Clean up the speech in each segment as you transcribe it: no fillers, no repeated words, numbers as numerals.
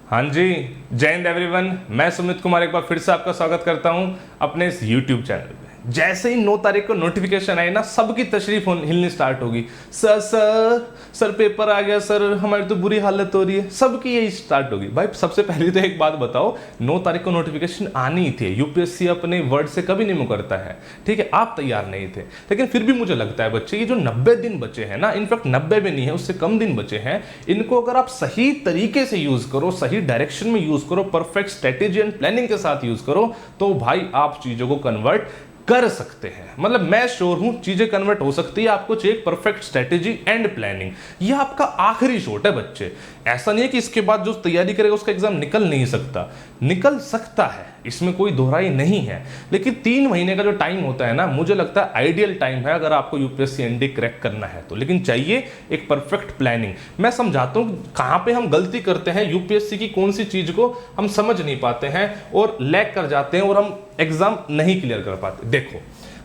हाँ जी, जय हिंद एवरीवन। मैं सुमित कुमार एक बार फिर से आपका स्वागत करता हूं अपने इस यूट्यूब चैनल पे। जैसे ही 9 तारीख को नोटिफिकेशन आई ना, सबकी तशरीफ हिलनी स्टार्ट होगी। सर पेपर आ गया सर, हमारी तो बुरी हालत हो रही है। सबकी यही स्टार्ट होगी। भाई सबसे पहले तो एक बात बताओ, 9 तारीख को नोटिफिकेशन आनी ही थी। यूपीएससी अपने वर्ड से कभी नहीं मुकरता है, ठीक है। आप तैयार नहीं थे, लेकिन फिर भी मुझे लगता है बच्चे, ये जो 90 दिन बचे हैं ना, इनफैक्ट 90 भी नहीं है, उससे कम दिन बचे हैं, इनको अगर आप सही तरीके से यूज करो, सही डायरेक्शन में यूज करो, परफेक्ट स्ट्रेटेजी एंड प्लानिंग के साथ यूज करो, तो भाई आप चीजों को कन्वर्ट कर सकते हैं। मतलब मैं श्योर हूं चीजें कन्वर्ट हो सकती है। आपको चाहिए परफेक्ट स्ट्रेटेजी एंड प्लानिंग। ये आपका आखिरी शॉट है बच्चे। ऐसा नहीं है कि इसके बाद जो तैयारी करेगा उसका एग्जाम निकल नहीं सकता, निकल सकता है, इसमें कोई दोहराई नहीं है। लेकिन 3 महीने का जो टाइम होता है ना, मुझे लगता है आइडियल टाइम है अगर आपको यूपीएससी एनडी क्रैक करना है तो। लेकिन चाहिए एक परफेक्ट प्लानिंग। मैं समझाता हूं कहां पे हम गलती करते हैं, यूपीएससी की कौन सी चीज को हम समझ नहीं पाते हैं और लैग कर जाते हैं और हम एग्जाम नहीं क्लियर कर पाते। देखो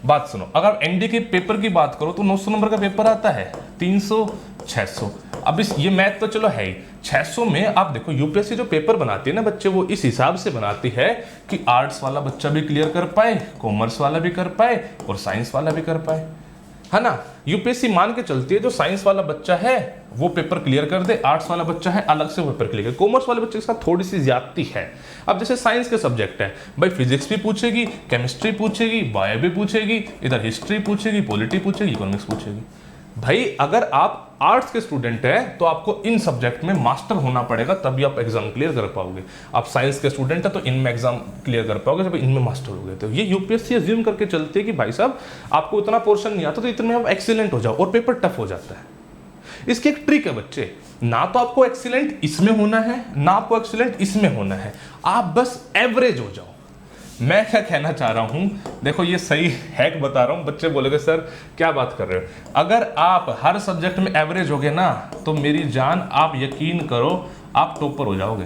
बात सुनो, अगर एनडी के पेपर की बात करो तो 900 नंबर का पेपर आता है, 300, 600। अब इस ये मैथ तो चलो है ही, 600 में आप देखो यूपीएससी जो पेपर बनाती है ना बच्चे, वो इस हिसाब से बनाती है कि आर्ट्स वाला बच्चा भी क्लियर कर पाए, कॉमर्स वाला भी कर पाए और साइंस वाला भी कर पाए, है ना। यूपीएससी मान के चलती है जो साइंस वाला बच्चा है वो पेपर क्लियर कर दे, आर्ट्स वाला बच्चा है अलग से पेपर क्लियर कर। कॉमर्स वाले बच्चे के साथ थोड़ी सी ज्यादती है। अब जैसे साइंस के सब्जेक्ट है, भाई फिजिक्स भी पूछेगी, केमिस्ट्री पूछेगी, बायो भी पूछेगी, इधर हिस्ट्री पूछेगी, पॉलिटी पूछेगी, इकोनॉमिक्स पूछेगी। भाई अगर आप आर्ट्स के स्टूडेंट हैं तो आपको इन सब्जेक्ट में मास्टर होना पड़ेगा, तभी आप एग्जाम क्लियर कर पाओगे। आप साइंस के स्टूडेंट हैं तो इनमें एग्जाम क्लियर कर पाओगे जब इनमें मास्टर हो गए। तो ये यूपीएससी अज्यूम करके चलती है कि भाई साहब आपको इतना पोर्शन नहीं आता तो इतने में आप एक्सीलेंट हो जाओ, और पेपर टफ हो जाता है। इसकी एक ट्रिक है बच्चे, ना तो आपको एक्सीलेंट इसमें होना है, ना आपको एक्सीलेंट इसमें होना है, आप बस एवरेज हो जाओ। मैं क्या कहना चाह रहा हूं, देखो ये सही हैक बता रहा हूं। बच्चे बोलेंगे सर क्या बात कर रहे हो, अगर आप हर सब्जेक्ट में एवरेज हो गए ना तो मेरी जान आप यकीन करो आप टॉपर हो जाओगे।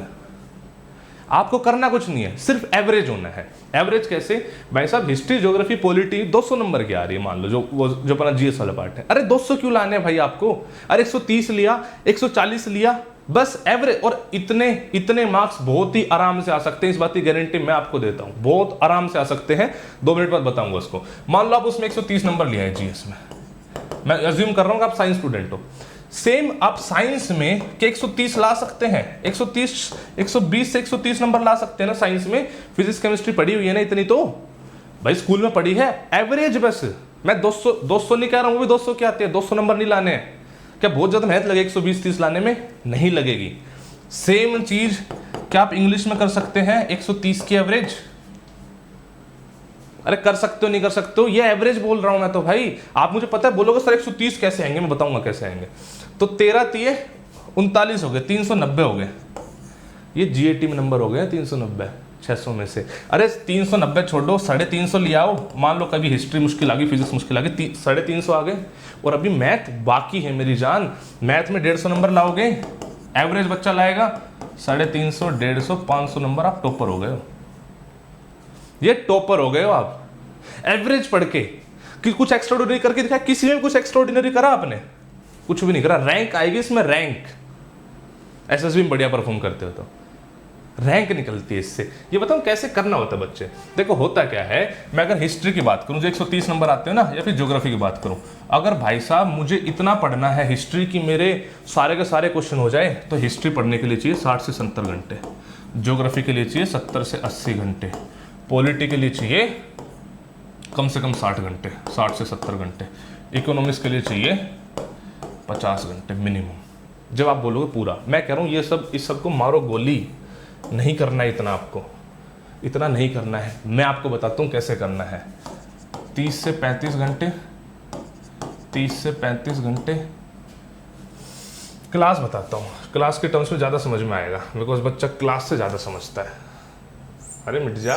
आपको करना कुछ नहीं है, सिर्फ एवरेज होना है। एवरेज कैसे भाई साहब, हिस्ट्री, ज्योग्राफी, पॉलिटी 200 नंबर की आ रही है, मान लो जो अपना जीएस वाला पार्ट है। अरे 200 क्यों लाने भाई आपको, अरे 130 लिया, 140 लिया, बस एवरेज। और इतने मार्क्स बहुत ही आराम से आ सकते हैं, इस बात की गारंटी मैं आपको देता हूं, बहुत आराम से आ सकते हैं। 2 मिनट बाद बताऊंगा उसको। मान लो आप उसमें 130 नंबर लिया है जीएस में, मैं अज्यूम कर रहा हूं कि आप साइंस स्टूडेंट हो। सेम आप साइंस में के 130 ला सकते हैं, 130, 120 से 130 नंबर ला सकते हैं ना साइंस में। फिजिक्स केमिस्ट्री पढ़ी हुई है ना इतनी, तो भाई स्कूल में पढ़ी है। एवरेज बस, मैं 200 नहीं कह रहा हूं, वो भी 200 के आते हैं, 200 नंबर नहीं लाने हैं। क्या बहुत ज्यादा मेहनत लगे 120-30 लाने में? नहीं लगेगी। सेम चीज क्या आप इंग्लिश में कर सकते हैं 130 की एवरेज? अरे कर सकते हो, नहीं कर सकते हो, ये एवरेज बोल रहा हूं मैं तो। भाई आप मुझे पता है बोलोगे सर 130 कैसे आएंगे, मैं बताऊंगा कैसे आएंगे। तो 13-39 हो गए, 390 हो गए। ये जीएटी में नंबर हो गए 390 600 में से। अरे 390 छोड़ो, 350 ले आओ। मान लो कभी हिस्ट्री मुश्किल आ गई, फिजिक्स मुश्किल आ गई, 350 आ गए। और अभी मैथ बाकी है मेरी जान, मैथ में 150 नंबर लाओगे, एवरेज बच्चा लाएगा 350, 150, 500 नंबर, आप टॉपर हो गए हो। ये टॉपर हो गए हो आप एवरेज पढ़ के। कि कुछ एक्स्ट्राऑर्डिनरी करके दिखाया, किसी में कुछ एक्स्ट्राऑर्डिनरी करा आपने? कुछ भी नहीं करा। रैंक आएगी इसमें, रैंक। एसएसबी में बढ़िया परफॉर्म करते हो तो रैंक निकलती है इससे। ये बताऊं कैसे करना होता है बच्चे। देखो होता क्या है, मैं अगर हिस्ट्री की बात करूं जो 130 नंबर आते हैं ना, या फिर ज्योग्राफी की बात करूं, अगर भाई साहब मुझे इतना पढ़ना है हिस्ट्री की, मेरे सारे के सारे क्वेश्चन हो जाए, तो हिस्ट्री पढ़ने के लिए चाहिए 60 से 70 घंटे, ज्योग्राफी के लिए चाहिए 70 से 80 घंटे, पॉलिटी के लिए चाहिए कम से कम 60 घंटे, 60 से 70 घंटे, इकोनॉमिक्स के लिए चाहिए 50 घंटे मिनिमम। जब आप बोलोगे पूरा, मैं कह रहा हूँ ये सब, इस सब को मारो गोली, नहीं करना है इतना, आपको इतना नहीं करना है। मैं आपको बताता हूँ कैसे करना है। 30 से 35 घंटे, 30 से 35 घंटे क्लास बताता हूँ, क्लास के टर्म्स में ज़्यादा समझ में आएगा, बिकॉज बच्चा क्लास से ज़्यादा समझता है। अरे मिट जा,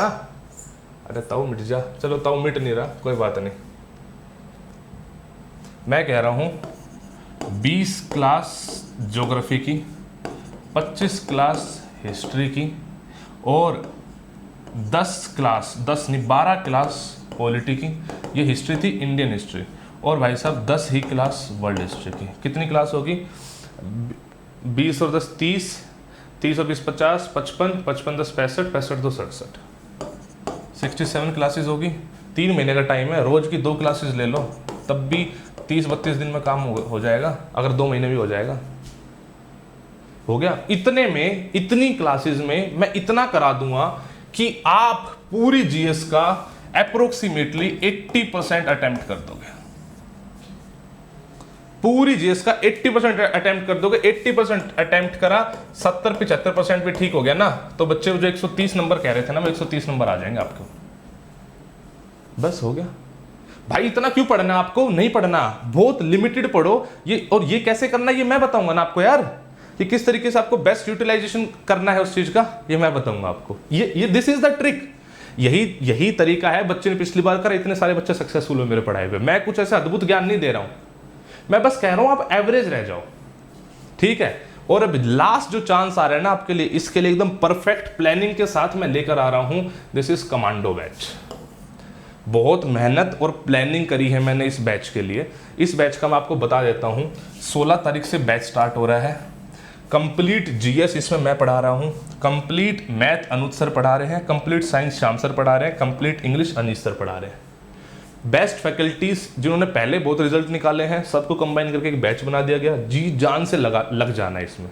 अरे ताऊ मिट जा, चलो ताऊ मिट नहीं रहा, कोई बात नहीं। मैं कह रहा हूँ 20 क्लास ज्योग्राफी की, 25 क्लास हिस्ट्री की, और 10 क्लास, 10 नहीं 12 क्लास पॉलिटी की। ये हिस्ट्री थी, इंडियन हिस्ट्री। और भाई साहब 10 ही क्लास वर्ल्ड हिस्ट्री की। कितनी क्लास होगी? 20 और 10 30, 30 और 20 50, 55, 55 10 65, 65 2 67, 67 क्लासेस होगी। 3 महीने का टाइम है, रोज की 2 क्लासेस ले लो, तब भी 30-32 दिन में काम हो जाएगा, अगर 2 महीने भी हो जाएगा। हो गया। इतने में, इतनी क्लासेस में मैं इतना करा दूंगा कि आप पूरी जीएस का अप्रोक्सीमेटली 80% अटेम्प्ट कर दोगे। पूरी जीएस का 80% अटेम्प्ट कर दोगे। 80% अटेम्प्ट करा, 70-75% भी ठीक हो गया ना, तो बच्चे जो 130 नंबर कह रहे थे ना, वो 130 नंबर आ जाएंगे आपको। बस हो गया। भाई इतना क्यों पढ़ना आपको? नहीं पढ़ना, बहुत लिमिटेड पढ़ो। ये और ये कैसे करना है ये मैं बताऊंगा ना आपको यार, कि किस तरीके से आपको बेस्ट यूटिलाइजेशन करना है उस चीज का, ये मैं बताऊंगा आपको। ये दिस इज द ट्रिक। यही तरीका है। बच्चे ने पिछली बार करा, इतने सारे बच्चे सक्सेसफुल हुए मेरे पढ़ाए हुए। मैं कुछ ऐसा अद्भुत ज्ञान नहीं दे रहा हूं, मैं बस कह रहा हूं आप एवरेज रह जाओ, ठीक है। और अब लास्ट जो चांस आ रहा है ना आपके लिए, इसके लिए एकदम परफेक्ट प्लानिंग के साथ मैं लेकर आ रहा हूं, दिस इज कमांडो बैच। बहुत मेहनत और प्लानिंग करी है मैंने इस बैच के लिए। इस बैच का मैं आपको बता देता हूं, 16 तारीख से बैच स्टार्ट हो रहा है। कंप्लीट जीएस इसमें मैं पढ़ा रहा हूं, कंप्लीट मैथ अनुज सर पढ़ा रहे हैं, कंप्लीट साइंस श्याम सर पढ़ा रहे हैं, कंप्लीट इंग्लिश अनीश सर पढ़ा रहे हैं। बेस्ट फैकल्टीज जिन्होंने पहले बहुत रिजल्ट निकाले हैं, सबको कंबाइन करके एक बैच बना दिया गया। जी जान से लग जाना इसमें,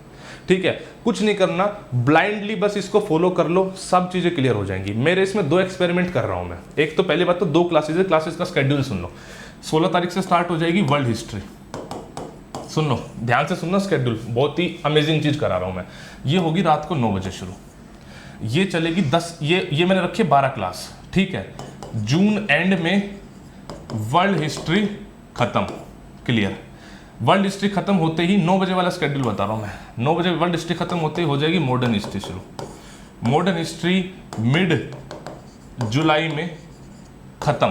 ठीक है। कुछ नहीं करना, ब्लाइंडली बस इसको फॉलो कर लो, सब चीजें क्लियर हो जाएंगी। मेरे इसमें 2 एक्सपेरिमेंट कर रहा हूं मैं। एक तो पहली बात तो 2 क्लासेज है, क्लासेस का स्केड्यूल सुन लो। 16 तारीख से स्टार्ट हो जाएगी वर्ल्ड हिस्ट्री, सुन लो ध्यान से सुनना स्केड्यूल, बहुत ही अमेजिंग चीज करा रहा हूं मैं। ये होगी रात को 9 बजे शुरू, ये चलेगी 10, ये मैंने रखी 12 क्लास, ठीक है। जून एंड में वर्ल्ड हिस्ट्री खत्म, क्लियर। वर्ल्ड हिस्ट्री खत्म होते ही 9 बजे वाला स्केड्यूल बता रहा हूं मैं। 9 बजे वर्ल्ड हिस्ट्री खत्म होते ही हो जाएगी मॉडर्न हिस्ट्री शुरू। मॉडर्न हिस्ट्री मिड जुलाई में खत्म।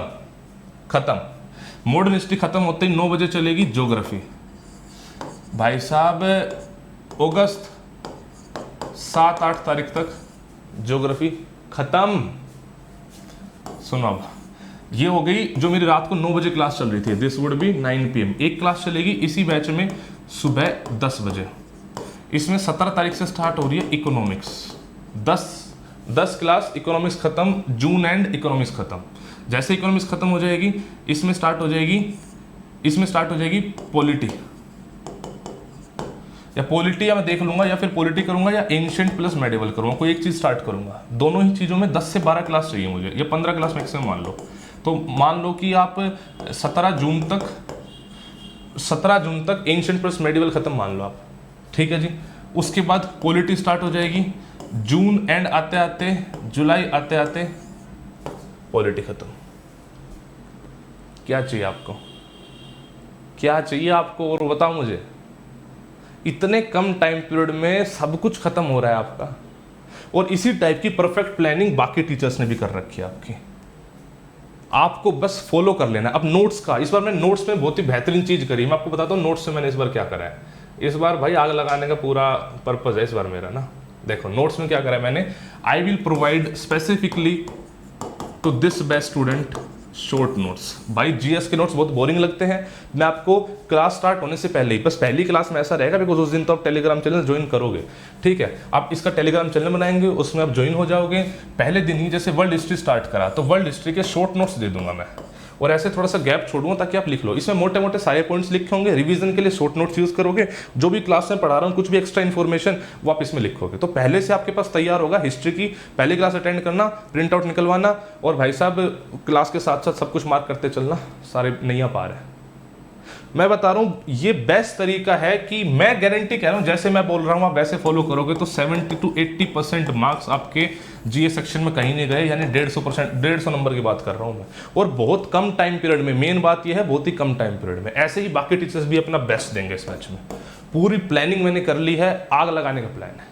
मॉडर्न हिस्ट्री खत्म होते ही 9 बजे चलेगी ज्योग्राफी। भाई साहब अगस्त 7-8 तारीख तक ज्योग्राफी खत्म। सुनो अब, ये हो गई जो मेरी रात को 9 बजे क्लास चल रही थी, दिस वुड बी 9 PM। एक क्लास चलेगी इसी बैच में सुबह 10 बजे। इसमें 17 तारीख से स्टार्ट हो रही है इकोनॉमिक्स। 10 क्लास इकोनॉमिक्स खत्म, जून एंड इकोनॉमिक्स खत्म। जैसे इकोनॉमिक्स खत्म हो जाएगी, इसमें स्टार्ट हो जाएगी पॉलिटी, या पॉलिटी या मैं देख लूंगा, या फिर पॉलिटी करूंगा, या एंशिएंट प्लस मेडिवल करूंगा, कोई एक चीज स्टार्ट करूंगा। दोनों ही चीजों में 10 से 12 क्लास चाहिए मुझे, या 15 क्लास मैक्सिमम मान लो। तो मान लो कि आप 17 जून तक एंशिएंट प्लस मेडिवल खत्म मान लो आप, ठीक है जी। उसके बाद पॉलिटी स्टार्ट हो जाएगी, जून एंड आते आते, जुलाई आते आते पॉलिटी खत्म। क्या चाहिए आपको और बताओ मुझे। इतने कम टाइम पीरियड में सब कुछ खत्म हो रहा है आपका, और इसी टाइप की परफेक्ट प्लानिंग बाकी टीचर्स ने भी कर रखी है आपकी। आपको बस फॉलो कर लेना। अब नोट्स का, इस बार मैं नोट्स में बहुत ही बेहतरीन चीज करी। मैं आपको बताता हूँ नोट्स से मैंने इस बार क्या करा है। इस बार भाई आग लगाने का पूरा पर्पज है इस बार मेरा ना। देखो नोट्स में क्या करा है मैंने, I will provide specifically to this best student short notes. भाई जीएस के नोट्स बहुत बोरिंग लगते हैं, मैं आपको क्लास स्टार्ट होने से पहले ही, बस पहली क्लास में ऐसा रहेगा, बिकॉज उस दिन तो आप टेलीग्राम चैनल ज्वाइन करोगे, ठीक है। आप इसका टेलीग्राम चैनल बनाएंगे, उसमें आप ज्वाइन हो जाओगे। पहले दिन ही जैसे वर्ल्ड हिस्ट्री स्टार्ट करा तो वर्ल्ड हिस्ट्री के शॉर्ट नोट्स दे दूंगा मैं, और ऐसे थोड़ा सा गैप छोड़ूंगा ताकि आप लिख लो। इसमें मोटे मोटे सारे पॉइंट्स लिखे होंगे, रिवीजन के लिए शॉर्ट नोट्स यूज करोगे। जो भी क्लास में पढ़ा रहा हूँ, कुछ भी एक्स्ट्रा इन्फॉर्मेशन वो आप इसमें लिखोगे, तो पहले से आपके पास तैयार होगा। हिस्ट्री की पहली क्लास अटेंड करना, प्रिंट आउट निकलवाना, और भाई साहब क्लास के साथ साथ सब कुछ मार्क करते चलना, सारे नहीं आ पा रहे। मैं बता रहा हूँ ये बेस्ट तरीका है कि मैं गारंटी कह रहा हूँ, जैसे मैं बोल रहा हूँ आप वैसे फॉलो करोगे तो 70 to 80% मार्क्स आपके जीए सेक्शन में कहीं नहीं गए, यानी 150 नंबर की बात कर रहा हूँ मैं, और बहुत कम टाइम पीरियड में। मेन बात यह है बहुत ही कम टाइम पीरियड में। ऐसे ही बाकी टीचर्स भी अपना बेस्ट देंगे इस मैच में। पूरी प्लानिंग मैंने कर ली है, आग लगाने का प्लान है,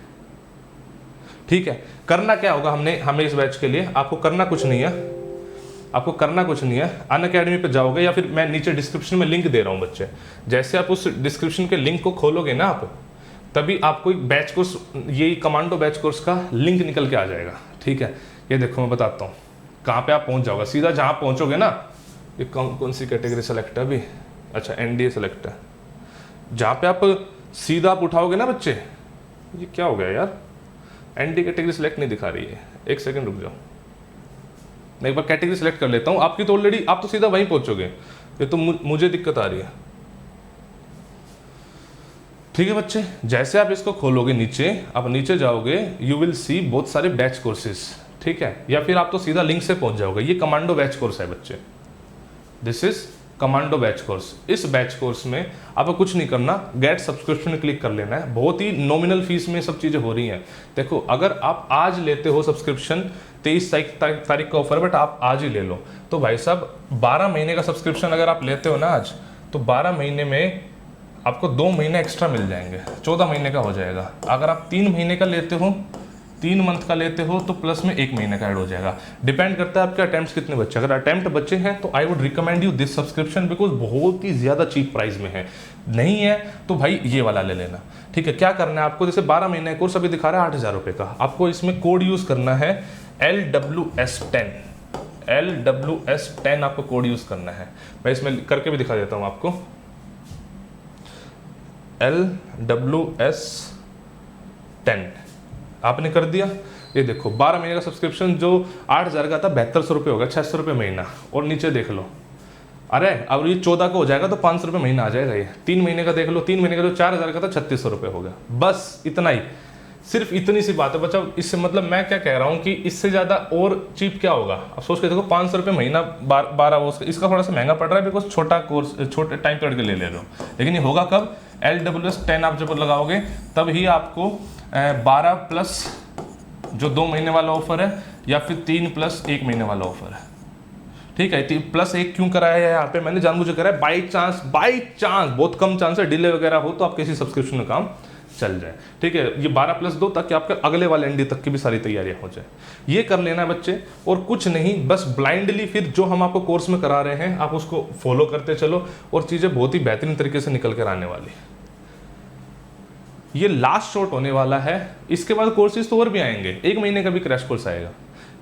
ठीक है। करना क्या होगा हमें इस बैच के लिए, आपको करना कुछ नहीं है, अनअकैडमी पे जाओगे, या फिर मैं नीचे डिस्क्रिप्शन में लिंक दे रहा हूँ बच्चे। जैसे आप उस डिस्क्रिप्शन के लिंक को खोलोगे ना आप, तभी आपको एक बैच कोर्स, यही कमांडो बैच कोर्स का लिंक निकल के आ जाएगा, ठीक है। ये देखो मैं बताता हूँ कहाँ पे आप पहुँच जाओगे। सीधा जहाँ पहुँचोगे ना, ये कौन सी कैटेगरी सेलेक्ट है अभी, अच्छा एनडीए सेलेक्ट है। जहाँ पे आप सीधा आप उठाओगे ना बच्चे, ये क्या हो गया यार, एनडी कैटेगरी सिलेक्ट नहीं दिखा रही है, एक सेकंड रुक जाओ, मैं एक बार कैटेगरी सिलेक्ट कर लेता हूँ। आपकी तो ऑलरेडी, आप तो सीधा वहीं पहुंचोगे, ये तो मुझे दिक्कत आ रही है। ठीक है बच्चे, जैसे आप इसको खोलोगे नीचे, आप नीचे जाओगे, यू विल सी बहुत सारे बैच कोर्सेज, ठीक है, या फिर आप तो सीधा लिंक से पहुंच जाओगे। ये कमांडो बैच कोर्स है बच्चे, this is commando batch course. इस बैच कोर्स में आपको कुछ नहीं करना, गेट सब्सक्रिप्शन क्लिक कर लेना है। बहुत ही नॉमिनल फीस में सब चीज़ें हो रही हैं। देखो, अगर आप आज लेते हो सब्सक्रिप्शन, 23 तारीख का ऑफर है, बट आप आज ही ले लो, तो भाई साहब 12 महीने का सब्सक्रिप्शन अगर आप लेते हो ना आज, तो 12 महीने में आपको 2 महीने एक्स्ट्रा मिल जाएंगे, 14 महीने का हो जाएगा। अगर आप 3 महीने का लेते हो, 3 मंथ का लेते हो, तो प्लस में 1 महीने का ऐड हो जाएगा। डिपेंड करता है आपके अटेम्प्ट्स कितने बच्चे। अगर अटेम्प्ट बच्चे हैं तो I would recommend you this subscription, because बहुत ही ज़्यादा चीप प्राइस में है। नहीं है तो भाई ये वाला ले लेना, ठीक है। क्या करना है आपको, जैसे 12 महीने कोर्स अभी दिखा रहा है 8,000 रुपये का, आपको इसमें कोड यूज़ करना है LWS10, LWS10 आपको कोड यूज़ करना है। मैं इसमें करके भी दिखा देता हूँ आपको, LWS10 आपने कर दिया। ये देखो 12 महीने का सब्सक्रिप्शन जो 8,000 का था, 7200 रुपये होगा, 600 रुपये महीना। और नीचे देख लो, अरे अब ये 14 का हो जाएगा तो 500 रुपये महीना आ जाएगा। ये 3 महीने का देख लो, 3 महीने का जो 4,000 का था 3600 रुपये हो गया। बस इतना ही, सिर्फ इतनी सी बात है बच्चा। इससे मतलब मैं क्या कह रहा हूँ कि इससे ज़्यादा और चीप क्या होगा। अब सोच के देखो, 500 रुपये महीना 12 वो, इसका थोड़ा सा महंगा पड़ रहा है बिकॉज छोटा कोर्स, छोटे टाइम पीरियड के ले लो। लेकिन ये होगा कब, LWS10 आप जब लगाओगे तब ही आपको 12 प्लस जो 2 महीने वाला ऑफर है, या फिर 3 प्लस 1 महीने वाला ऑफर है, ठीक है। +1 क्यों कराया है यहाँ पे, मैंने जानबूझ कराया। बाई चांस बहुत कम चांस है डिले वगैरह हो तो आपके किसी सब्सक्रिप्शन में काम चल जाए, ठीक है। ये 12+2 ताकि आपके अगले वाले एनडी तक की भी सारी तैयारियां हो जाए। ये कर लेना बच्चे, और कुछ नहीं, बस ब्लाइंडली फिर जो हम आपको कोर्स में करा रहे हैं आप उसको फॉलो करते चलो, और चीज़ें बहुत ही बेहतरीन तरीके से निकल कर आने वाली। ये लास्ट शॉट होने वाला है, इसके बाद कोर्सेज तो और भी आएंगे, 1 महीने का भी क्रैश कोर्स आएगा।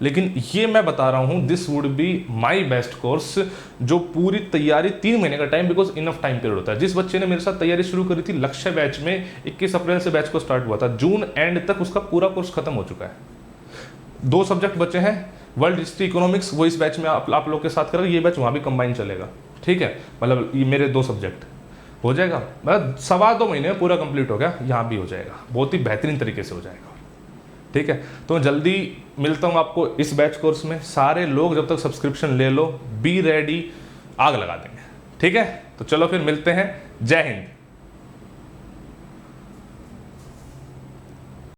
लेकिन ये मैं बता रहा हूँ, this would be my best course, जो पूरी तैयारी 3 महीने का time, because enough time period होता है। जिस बच्चे ने मेरे साथ तैयारी शुरू करी थी लक्ष्य बैच में, 21 अप्रैल से बैच को स्टार्ट हुआ था, जून एंड तक उसका पूरा कोर्स खत्म हो चुका है। 2 सब्जेक्ट बचे हैं, वर्ल्ड हिस्ट्री, इकोनॉमिक्स, वो इस बैच में आप लोग के साथ करेंगे। ये बैच वहाँ भी कंबाइन चलेगा, ठीक है। मतलब ये मेरे 2 सब्जेक्ट हो जाएगा, मतलब 2.25 महीने में पूरा कंप्लीट हो गया। यहाँ भी हो जाएगा, बहुत ही बेहतरीन तरीके से हो जाएगा, ठीक है। तो जल्दी मिलता हूँ आपको इस बैच कोर्स में। सारे लोग जब तक सब्सक्रिप्शन ले लो, बी रेडी, आग लगा देंगे, ठीक है। तो चलो फिर मिलते हैं, जय हिंद।